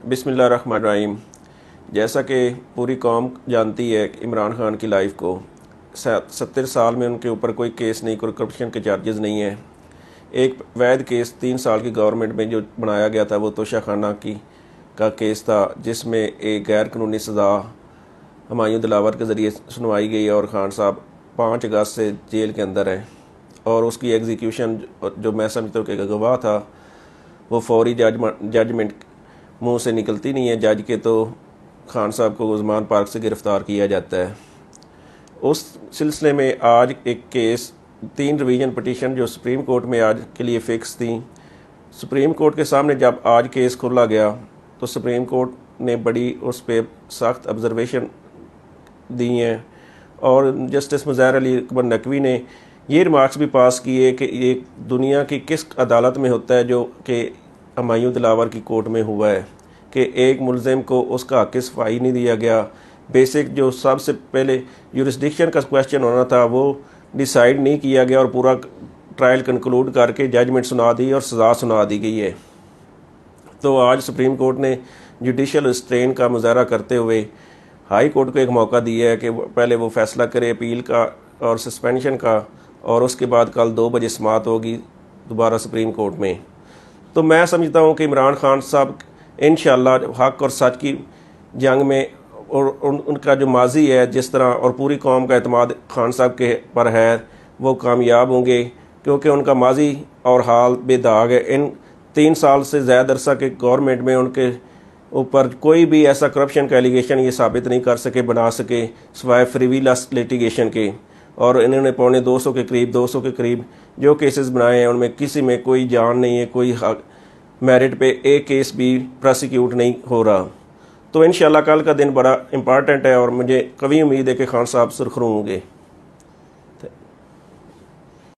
बिस्मिल्लाहिर्रहमानिर्रहीम। जैसा कि पूरी कौम जानती है कि इमरान खान की लाइफ को 70 साल में उनके ऊपर कोई केस नहीं, कोई करप्शन के चार्जेस नहीं है। एक वैध केस 3 साल की गवर्नमेंट में जो बनाया गया था वो तोशाखाना की का केस था, जिसमें एक गैर कानूनी सज़ा हुमायूं दिलावर के ज़रिए सुनवाई गई और खान साहब 5 अगस्त से जेल के अंदर हैं और उसकी एग्जीक्यूशन जो मैं समझता हूँ कि गवाह था वो फौरी जजमेंट मुंह से निकलती नहीं है जज के, तो खान साहब को उस्मान पार्क से गिरफ़्तार किया जाता है। उस सिलसिले में आज एक केस 3 रिवीजन पटिशन जो सुप्रीम कोर्ट में आज के लिए फ़िक्स थी, सुप्रीम कोर्ट के सामने जब आज केस खोला गया तो सुप्रीम कोर्ट ने बड़ी उस पर सख्त ऑब्जर्वेशन दी हैं और जस्टिस मुज़ाहिर अली अकबर नकवी ने ये रिमार्क्स भी पास किए कि ये दुनिया की किस अदालत में होता है जो कि हुमायूं दिलावर की कोर्ट में हुआ है कि एक मुलजिम को उसका हक़ सफाई नहीं दिया गया। बेसिक जो सबसे पहले यूरिसडिक्शन का क्वेश्चन होना था वो डिसाइड नहीं किया गया और पूरा ट्रायल कंक्लूड करके जजमेंट सुना दी और सज़ा सुना दी गई है। तो आज सुप्रीम कोर्ट ने जुडिशल रिस्ट्रेन का मुजाहरा करते हुए हाई कोर्ट को एक मौका दिया है कि पहले वो फैसला करे अपील का और सस्पेंशन का, और उसके बाद कल 2 बजे समाअत होगी दोबारा सुप्रीम कोर्ट में। तो मैं समझता हूँ कि इमरान खान साहब इंशाअल्लाह हक़ और सच की जंग में और उनका जो माजी है जिस तरह और पूरी कौम का एतमाद खान साहब के पर है वो कामयाब होंगे, क्योंकि उनका माजी और हाल बेदाग है। इन 3 साल से ज़्यादा अरसा के गवर्नमेंट में उनके ऊपर कोई भी ऐसा करप्शन का एलिगेशन ये साबित नहीं कर सके, बना सके, सिवाय फ्रीविलस लिटिगेशन के। और इन्होंने 250 के करीब 200 के करीब जो केसेस बनाए हैं उनमें किसी में कोई जान नहीं है, कोई मेरिट पे एक केस भी प्रोसिक्यूट नहीं हो रहा। तो इंशाल्लाह कल का दिन बड़ा इम्पॉर्टेंट है और मुझे कभी उम्मीद है कि खान साहब सुरखरू होंगे।